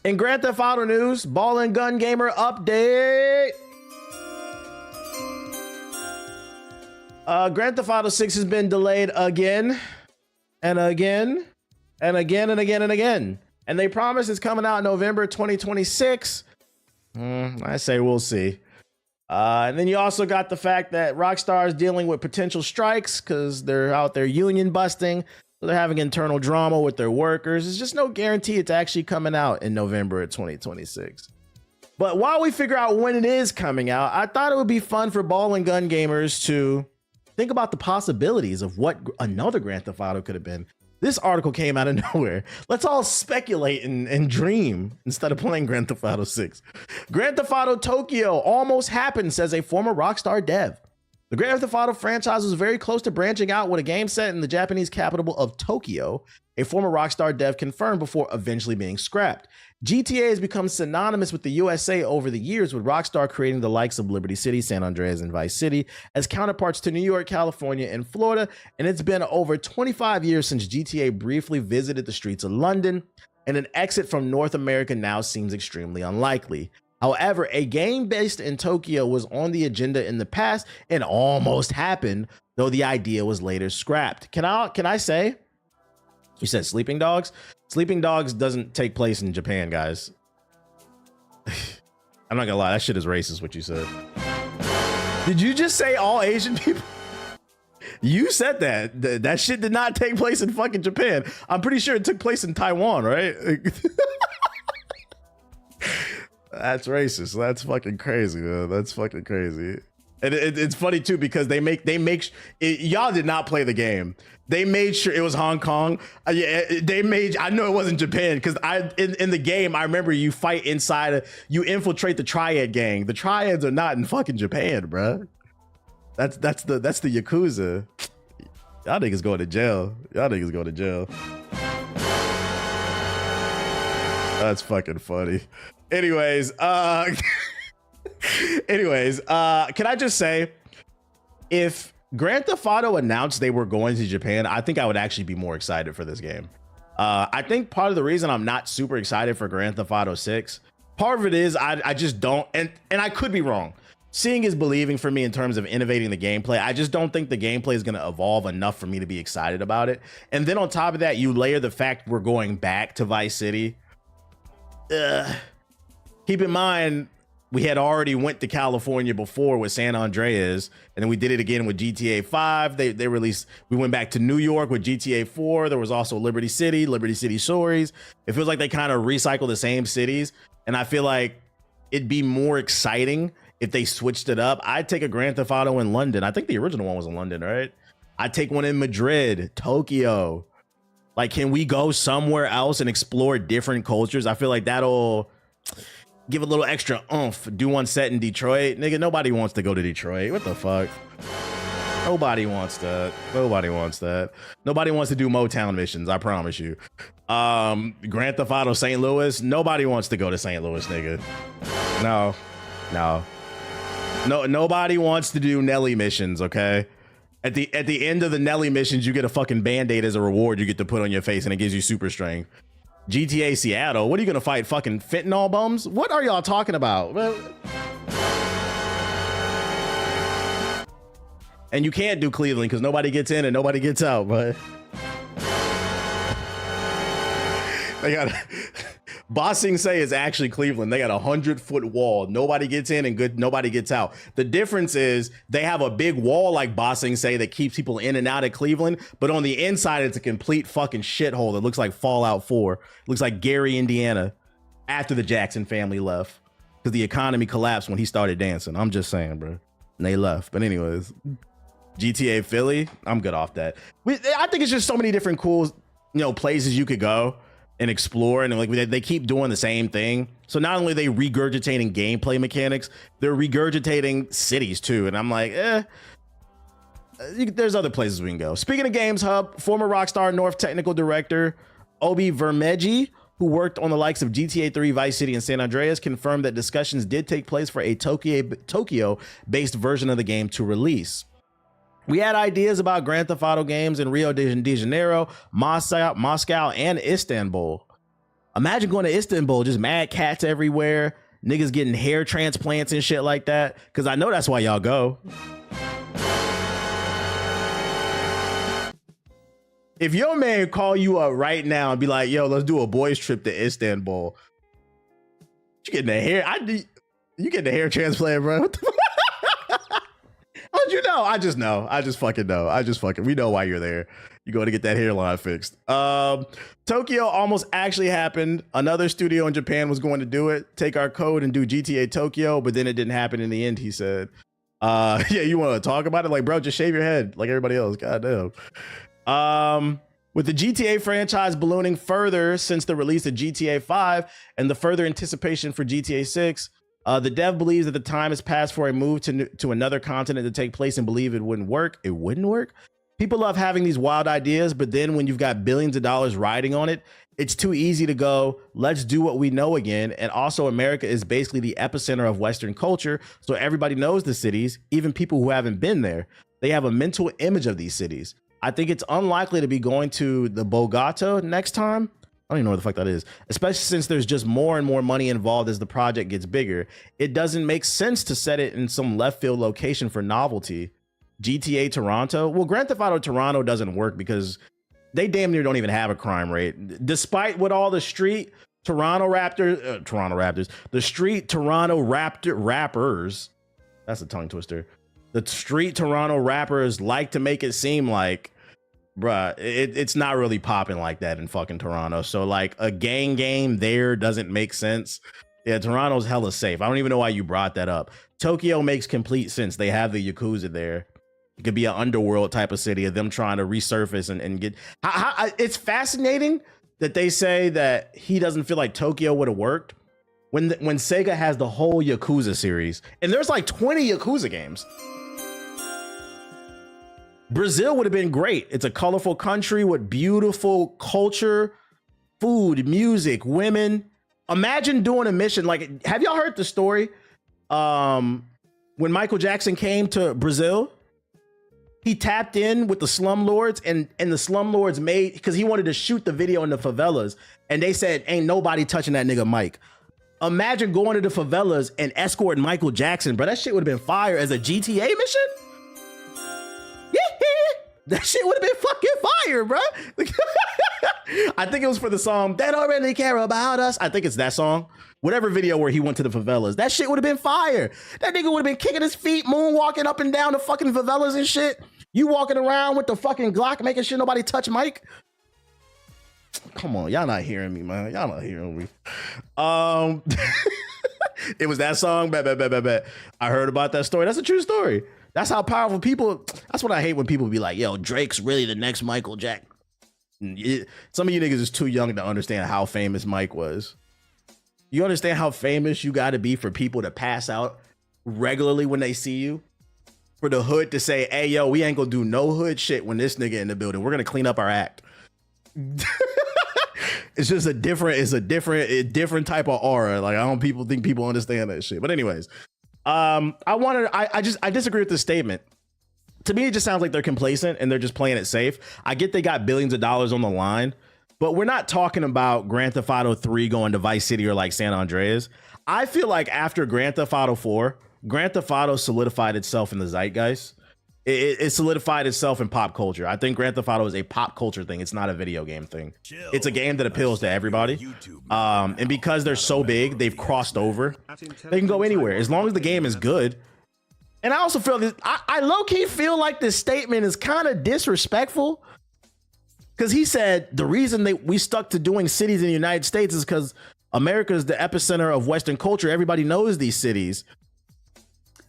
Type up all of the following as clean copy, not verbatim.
In Grand Theft Auto news, Ball and Gun Gamer update. Grand Theft Auto 6 has been delayed again and again and again and again and again. And they promise it's coming out in November 2026. I say we'll see. And then you also got the fact that Rockstar is dealing with potential strikes because they're out there union busting. So they're having internal drama with their workers. There's just no guarantee it's actually coming out in November of 2026. But while we figure out when it is coming out, I thought it would be fun for Ball and Gun gamers to think about the possibilities of what another Grand Theft Auto could have been. This article came out of nowhere. Let's all speculate and dream instead of playing Grand Theft Auto 6. Grand Theft Auto Tokyo almost happened, says a former Rockstar dev. The Grand Theft Auto franchise was very close to branching out with a game set in the Japanese capital of Tokyo, a former Rockstar dev confirmed before eventually being scrapped. GTA has become synonymous with the USA over the years, with Rockstar creating the likes of Liberty City, San Andreas, and Vice City as counterparts to New York, California, and Florida, and it's been over 25 years since GTA briefly visited the streets of London, and an exit from North America now seems extremely unlikely. However, a game based in Tokyo was on the agenda in the past and almost happened, though the idea was later scrapped. Can I say? You said Sleeping Dogs? Sleeping Dogs doesn't take place in Japan, guys. I'm not gonna lie, that shit is racist what you said. Did you just say all Asian people? You said that. That shit did not take place in fucking Japan. I'm pretty sure it took place in Taiwan, right? That's racist. That's fucking crazy, man. That's fucking crazy. And it's funny too because y'all did not play the game. They made sure it was Hong Kong. I know it wasn't Japan because in the game I remember you fight inside. You infiltrate the Triad gang. The Triads are not in fucking Japan, bro. That's the Yakuza. Y'all niggas going to jail. Y'all niggas going to jail. That's fucking funny. Anyways, can I just say, if Grand Theft Auto announced they were going to Japan, I think I would actually be more excited for this game. I think part of the reason I'm not super excited for Grand Theft Auto 6, part of it is I just don't, and I could be wrong. Seeing is believing for me in terms of innovating the gameplay. I just don't think the gameplay is going to evolve enough for me to be excited about it. And then on top of that, you layer the fact we're going back to Vice City. Keep in mind, we had already went to California before with San Andreas, and then we did it again with GTA 5. They released, we went back to New York with GTA 4. There was also Liberty City Stories. It feels like they kind of recycle the same cities, and I feel like it'd be more exciting if they switched it up. I'd take a Grand Theft Auto in London. I think the original one was in London, right? I'd take one in Madrid, Tokyo. Like, can we go somewhere else and explore different cultures? I feel like that'll give a little extra oomph. Do one set in Detroit. Nigga, nobody wants to go to Detroit. What the fuck? Nobody wants that. Nobody wants that. Nobody wants to do Motown missions, I promise you. Grand Theft Auto St. Louis. Nobody wants to go to St. Louis, nigga. No. Nobody wants to do Nelly missions, okay? At the end of the Nelly missions, you get a fucking Band-Aid as a reward you get to put on your face, and it gives you super strength. GTA Seattle, what are you gonna fight? Fucking fentanyl bums? What are y'all talking about? And you can't do Cleveland because nobody gets in and nobody gets out, but they got Bossing Say is actually Cleveland. They got a 100-foot wall. Nobody gets in and nobody gets out. The difference is they have a big wall like Bossing Say that keeps people in and out of Cleveland, but on the inside it's a complete fucking shithole that looks like Fallout 4. It looks like Gary, Indiana, after the Jackson family left because the economy collapsed when he started dancing. I'm just saying, bro. And they left. But anyways, GTA Philly, I'm good off that. I think it's just so many different cool, places you could go and explore, and like they keep doing the same thing. So not only are they regurgitating gameplay mechanics, they're regurgitating cities too. And I'm like, there's other places we can go. Speaking of Games Hub, former Rockstar North technical director Obi Vermeji, who worked on the likes of GTA 3, Vice City, and San Andreas, confirmed that discussions did take place for a Tokyo-based version of the game to release. We had ideas about Grand Theft Auto games in Rio de Janeiro, Moscow, and Istanbul. Imagine going to Istanbul, just mad cats everywhere, niggas getting hair transplants and shit like that. Because I know that's why y'all go. If your man call you up right now and be like, yo, let's do a boys trip to Istanbul, you getting the hair? You getting the hair transplant, bro? What the how'd you know? I just know. I just fucking know. We know why you're there. You're going to get that hairline fixed. Tokyo almost actually happened. Another studio in Japan was going to do it, take our code and do GTA Tokyo, but then it didn't happen in the end, he said. Yeah, you want to talk about it? Like, bro, just shave your head like everybody else. Goddamn. With the GTA franchise ballooning further since the release of GTA 5 and the further anticipation for GTA 6, the dev believes that the time has passed for a move to another continent to take place and believe it wouldn't work. It wouldn't work? People love having these wild ideas, but then when you've got billions of dollars riding on it, it's too easy to go, let's do what we know again. And also America is basically the epicenter of Western culture. So everybody knows the cities, even people who haven't been there. They have a mental image of these cities. I think it's unlikely to be going to the Bogota next time. I don't even know what the fuck that is, especially since there's just more and more money involved as the project gets bigger. It doesn't make sense to set it in some left field location for novelty. GTA Toronto. Well, Grand Theft Auto Toronto doesn't work because they damn near don't even have a crime rate. Despite what all the street Toronto Raptors, the street Toronto rappers, that's a tongue twister. The street Toronto rappers like to make it seem like, bruh, it's not really popping like that in fucking Toronto. So like a gang game there doesn't make sense. Yeah, Toronto's hella safe. I don't even know why you brought that up. Tokyo makes complete sense. They have the Yakuza there. It could be an underworld type of city of them trying to resurface and get. It's fascinating that they say that he doesn't feel like Tokyo would have worked when Sega has the whole Yakuza series and there's like 20 Yakuza games. Brazil would have been great. It's a colorful country with beautiful culture, food, music, women. Imagine doing a mission. Like, have y'all heard the story? When Michael Jackson came to Brazil, he tapped in with the slumlords and the slumlords made, because he wanted to shoot the video in the favelas. And they said, ain't nobody touching that nigga Mike. Imagine going to the favelas and escorting Michael Jackson, bro. That shit would have been fire as a GTA mission. That shit would have been fucking fire, bro. I think it was for the song "They Don't Really Care About Us." I think it's that song. Whatever video where he went to the favelas. That shit would have been fire. That nigga would have been kicking his feet, moonwalking up and down the fucking favelas and shit. You walking around with the fucking Glock, making sure nobody touch Mike. Come on, y'all not hearing me, man. Y'all not hearing me. It was that song. Bet. I heard about that story. That's a true story. That's how powerful people. That's what I hate when people be like, yo, Drake's really the next Michael Jackson. Some of you niggas is too young to understand how famous Mike was. You understand how famous you got to be for people to pass out regularly when they see you? For the hood to say, hey, yo, we ain't gonna do no hood shit when this nigga in the building. We're gonna clean up our act. It's just a different type of aura. Like, I don't think people understand that shit. But anyways, I disagree with this statement. To me, it just sounds like they're complacent and they're just playing it safe. I get they got billions of dollars on the line, but we're not talking about Grand Theft Auto 3 going to Vice City or like San Andreas. I feel like after Grand Theft Auto 4, Grand Theft Auto solidified itself in the zeitgeist. It solidified itself in pop culture. I think Grand Theft Auto is a pop culture thing. It's not a video game thing. It's a game that appeals to everybody. And because they're so big, they've crossed over. They can go anywhere as long as the game is good. And I also feel this. I low-key feel like this statement is kind of disrespectful, because he said the reason we stuck to doing cities in the United States is because America is the epicenter of Western culture. Everybody knows these cities.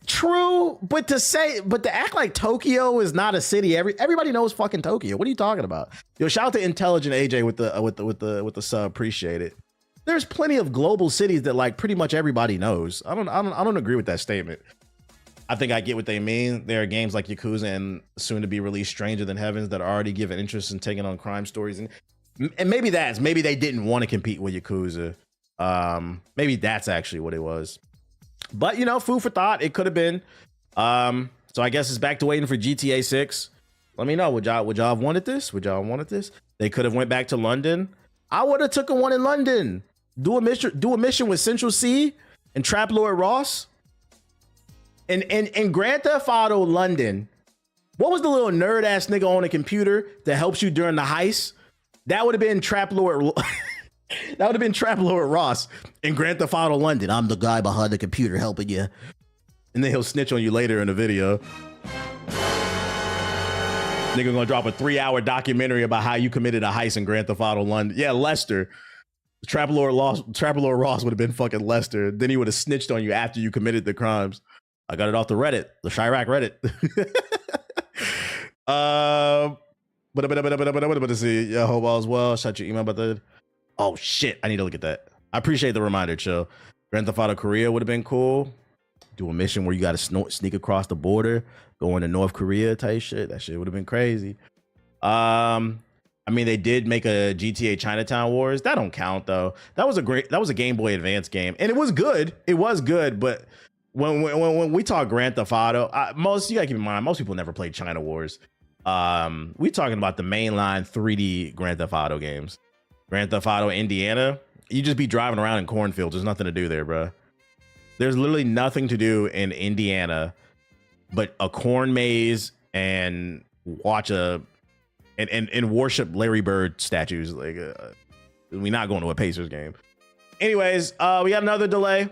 True, but to act like Tokyo is not a city, everybody knows fucking Tokyo. What are you talking about? Yo, shout out to Intelligent AJ with the sub. Appreciate it. There's plenty of global cities that like pretty much everybody knows. I don't agree with that statement. I think I get what they mean. There are games like Yakuza and soon to be released Stranger Than Heavens that are already given interest in taking on crime stories, and maybe they didn't want to compete with Yakuza. Maybe that's actually what it was. But, you know, food for thought. It could have been. So I guess it's back to waiting for GTA 6. Let me know. Would y'all have wanted this? They could have went back to London. I would have took one in London. Do a mission with Central C and Trap Lord Ross. And Grand Theft Auto London. What was the little nerd ass nigga on a computer that helps you during the heist? That would have been Trap Lord. That would have been Trap Lord Ross in Grand Theft Auto London. I'm the guy behind the computer helping you. And then he'll snitch on you later in the video. Nigga gonna drop a 3-hour documentary about how you committed a heist in Grand Theft Auto London. Yeah, Lester. Trap Lord Ross would have been fucking Lester. Then he would have snitched on you after you committed the crimes. I got it off the Reddit, the Chirac Reddit. But see, yeah, hope all's well. Shut your email about that. Oh shit, I need to look at that. I appreciate the reminder, chill. Grand Theft Auto Korea would have been cool. Do a mission where you got to sneak across the border, go into North Korea type shit. That shit would have been crazy. I mean, they did make a GTA Chinatown Wars. That don't count though. That was a Game Boy Advance game, and it was good. It was good, but when we talk Grand Theft Auto, you gotta keep in mind most people never played China Wars. We talking about the mainline 3D Grand Theft Auto games. Grand Theft Auto Indiana, you just be driving around in cornfields. There's nothing to do there, bro. There's literally nothing to do in Indiana but a corn maze and watch and worship Larry Bird statues. Like, we're not going to a Pacers game. Anyways, we got another delay.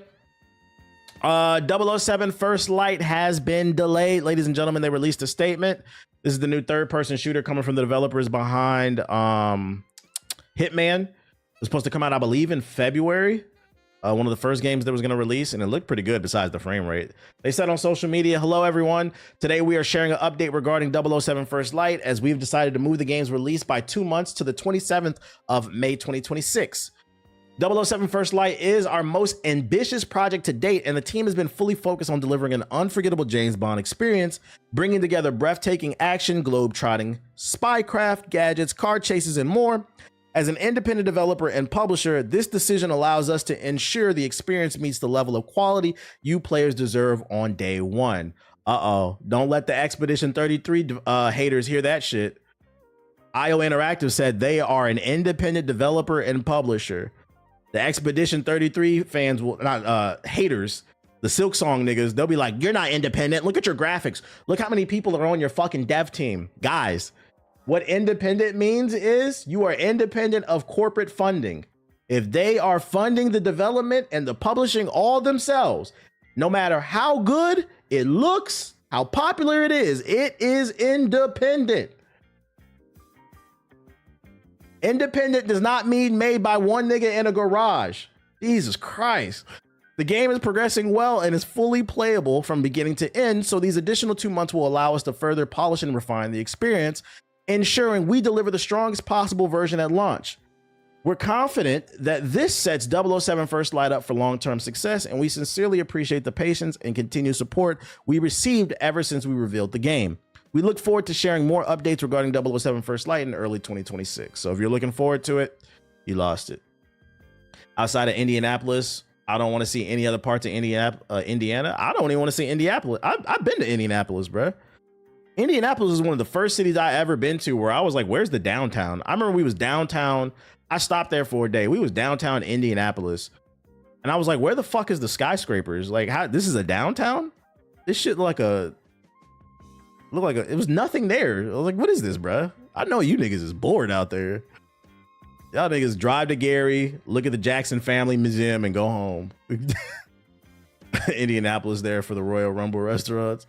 007 First Light has been delayed. Ladies and gentlemen, they released a statement. This is the new third-person shooter coming from the developers behind Hitman. It was supposed to come out, I believe, in February. One of the first games that was going to release, and it looked pretty good besides the frame rate. They said on social media, hello, everyone. Today, we are sharing an update regarding 007 First Light, as we've decided to move the game's release by 2 months to the 27th of May 2026. 007 First Light is our most ambitious project to date, and the team has been fully focused on delivering an unforgettable James Bond experience, bringing together breathtaking action, globe-trotting, spycraft, gadgets, car chases, and more. As an independent developer and publisher, this decision allows us to ensure the experience meets the level of quality you players deserve on day one. Don't let the Expedition 33 haters hear that shit. IO Interactive said they are an independent developer and publisher. The Expedition 33 fans will not haters, the Silk Song niggas, they'll be like, you're not independent. Look at your graphics. Look how many people are on your fucking dev team. Guys, what independent means is you are independent of corporate funding. If they are funding the development and the publishing all themselves, no matter how good it looks, how popular it is independent. Independent does not mean made by one nigga in a garage. Jesus Christ. The game is progressing well and is fully playable from beginning to end, so these additional 2 months will allow us to further polish and refine the experience, ensuring we deliver the strongest possible version at launch. We're confident that this sets 007 First Light up for long-term success, and we sincerely appreciate the patience and continued support we received ever since we revealed the game. We look forward to sharing more updates regarding 007 First Light in early 2026. So if you're looking forward to it, you lost it. Outside of Indianapolis, I don't want to see any other parts of Indiana. I don't even want to see Indianapolis. I've been to Indianapolis, bro. Indianapolis is one of the first cities I ever been to where I was like, where's the downtown? I remember we was downtown. I stopped there for a day. We was downtown Indianapolis. And I was like, where the fuck is the skyscrapers? Like, how, this is a downtown? This shit looked like it was nothing there. I was like, what is this, bro? I know you niggas is bored out there. Y'all niggas drive to Gary, look at the Jackson Family Museum and go home. Indianapolis there for the Royal Rumble restaurants.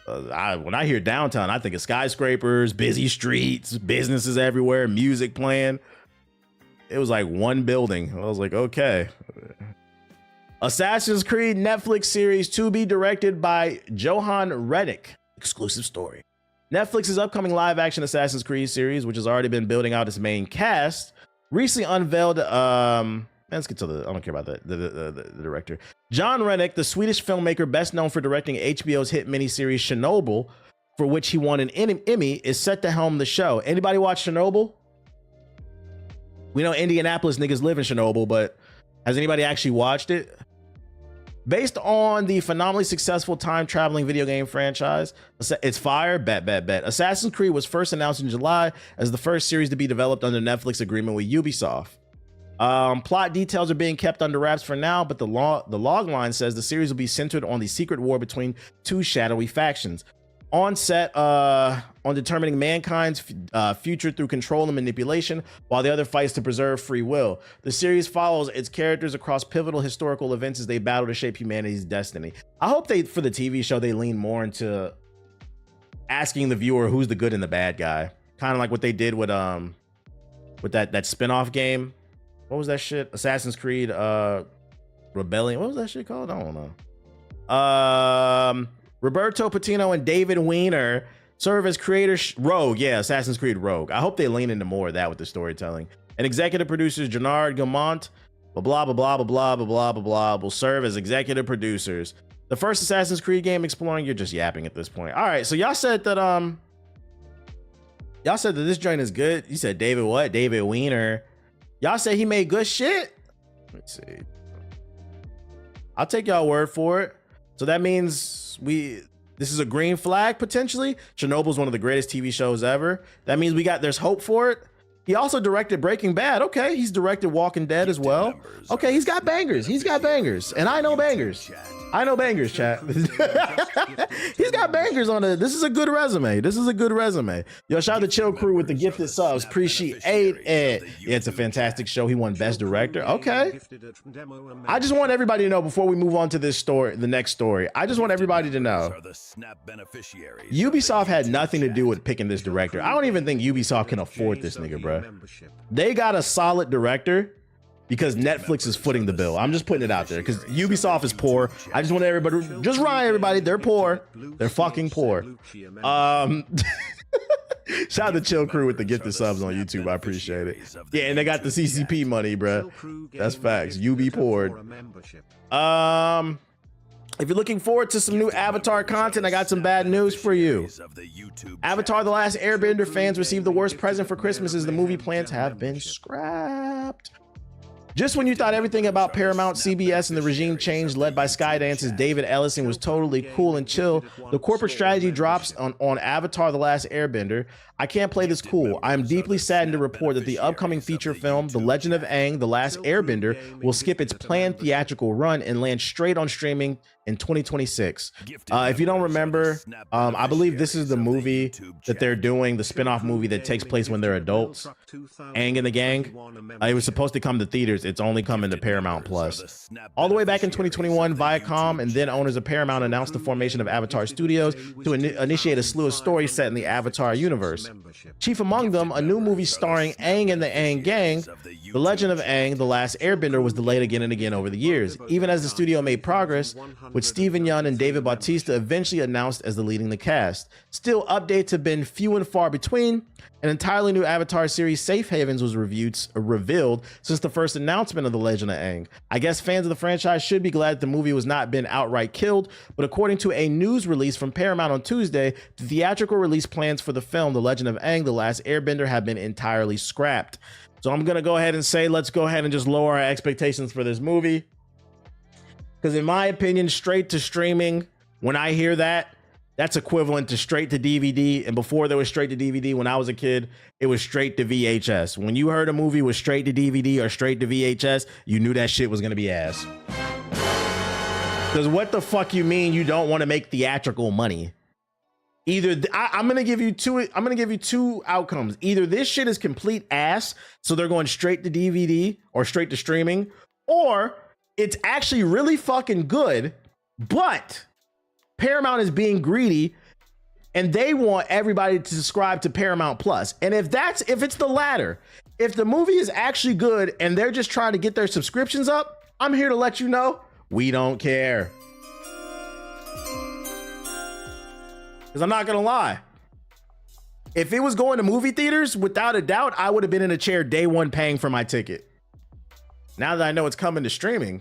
When I hear downtown, I think of skyscrapers, busy streets, businesses everywhere, music playing. It was like one building. I was like, okay. Assassin's Creed Netflix series to be directed by Johan Redick. Exclusive story. Netflix's upcoming live-action Assassin's Creed series, which has already been building out its main cast, recently unveiled. Let's get to the. I don't care about that. The director, John Redick, the Swedish filmmaker best known for directing HBO's hit miniseries Chernobyl, for which he won an Emmy, is set to helm the show. Anybody watch Chernobyl? We know Indianapolis niggas live in Chernobyl, but has anybody actually watched it? Based on the phenomenally successful time-traveling video game franchise, it's fire, bet. Assassin's Creed was first announced in July as the first series to be developed under Netflix agreement with Ubisoft. Plot details are being kept under wraps for now, but the log line says the series will be centered on the secret war between two shadowy factions. On set on determining mankind's future through control and manipulation, while the other fights to preserve free will. The series follows its characters across pivotal historical events as they battle to shape humanity's destiny. I hope for the TV show, they lean more into asking the viewer who's the good and the bad guy. Kind of like what they did with that spin-off game. What was that shit? Assassin's Creed Rebellion. What was that shit called? I don't know. Roberto Patino and David Weiner serve as creators. Rogue, yeah, Assassin's Creed Rogue. I hope they lean into more of that with the storytelling. And executive producers Gennard Guillemot, blah blah blah blah blah blah blah blah blah, will serve as executive producers. The first Assassin's Creed game exploring. You're just yapping at this point. All right, so y'all said that this joint is good. You said David what? David Weiner. Y'all say he made good shit. Let's see. I'll take y'all word for it. So that means this is a green flag potentially. Chernobyl's one of the greatest TV shows ever. That means there's hope for it. He also directed Breaking Bad. Okay, he's directed Walking Dead as well. Okay, he's got bangers. And I know bangers. Chat. He's got bangers on it. This is a good resume. Yo, shout out to Chill Crew with the gifted subs. Appreciate it. Yeah, it's a fantastic show. He won Best Director. Okay. I just want everybody to know before we move on to this story, the next story. I just want everybody to know Ubisoft had nothing to do with picking this director. I don't even think Ubisoft can afford this nigga, bro. They got a solid director because Netflix is footing the bill. I'm just putting it out there because Ubisoft is poor. I just want everybody, just remind everybody, they're poor. They're fucking poor. Shout out to Chill Crew with the gifted subs on YouTube. I appreciate it. Yeah, and they got the CCP money, bro. That's facts. UB poured. If you're looking forward to some new Avatar content, I got some bad news for you. Avatar: The Last Airbender fans received the worst present for Christmas as the movie plans have been scrapped. Just when you thought everything about Paramount, CBS, and the regime change led by Skydance's David Ellison was totally cool and chill, the corporate strategy drops on Avatar: The Last Airbender. I can't play this cool. I am deeply saddened to report that the upcoming feature film, The Legend of Aang: The Last Airbender, will skip its planned theatrical run and land straight on streaming in 2026. If you don't remember, I believe this is the movie that they're doing, the spin-off movie that takes place when they're adults. Aang and the Gang. It was supposed to come to theaters. It's only coming to Paramount Plus. All the way back in 2021, Viacom and then owners of Paramount announced the formation of Avatar Studios to initiate a slew of stories set in the Avatar universe. Chief among them, a new movie starring Aang and the Aang Gang. The Legend of Aang: The Last Airbender was delayed again and again over the years, even as the studio made progress, with Stephen Yeun and David Bautista eventually announced as leading the cast. Still, updates have been few and far between. An entirely new Avatar series, Safe Havens, was revealed since the first announcement of The Legend of Aang. I guess fans of the franchise should be glad that the movie was not been outright killed, but according to a news release from Paramount on Tuesday, the theatrical release plans for the film The Legend of Aang: The Last Airbender have been entirely scrapped. So I'm going to go ahead and say, let's go ahead and just lower our expectations for this movie. Because in my opinion, straight to streaming, when I hear that, that's equivalent to straight to DVD. And before there was straight to DVD, when I was a kid, it was straight to VHS. When you heard a movie was straight to DVD or straight to VHS, you knew that shit was going to be ass. Because what the fuck you mean you don't want to make theatrical money? Either I'm gonna give you two outcomes. Either this shit is complete ass, so they're going straight to DVD or straight to streaming, or it's actually really fucking good, but Paramount is being greedy and they want everybody to subscribe to Paramount Plus. And if it's the latter, if the movie is actually good and they're just trying to get their subscriptions up, I'm here to let you know we don't care. Because I'm not going to lie. If it was going to movie theaters, without a doubt, I would have been in a chair day one paying for my ticket. Now that I know it's coming to streaming.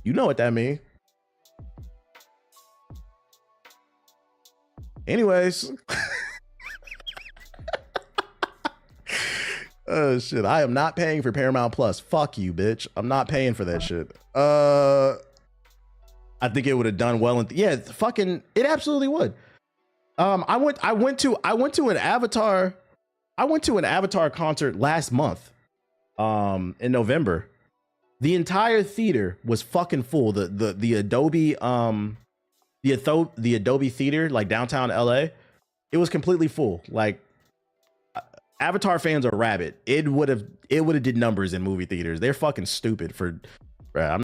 You know what that means. Anyways. Oh shit. I am not paying for Paramount Plus. Fuck you, bitch. I'm not paying for that shit. I think it would have done well. Yeah, fucking, it absolutely would. I went to an Avatar concert last month. In November. The entire theater was fucking full. The Adobe the Adobe Theater, like downtown LA, it was completely full. Like, Avatar fans are rabid. It would have did numbers in movie theaters. They're fucking stupid for. Bruh, I'm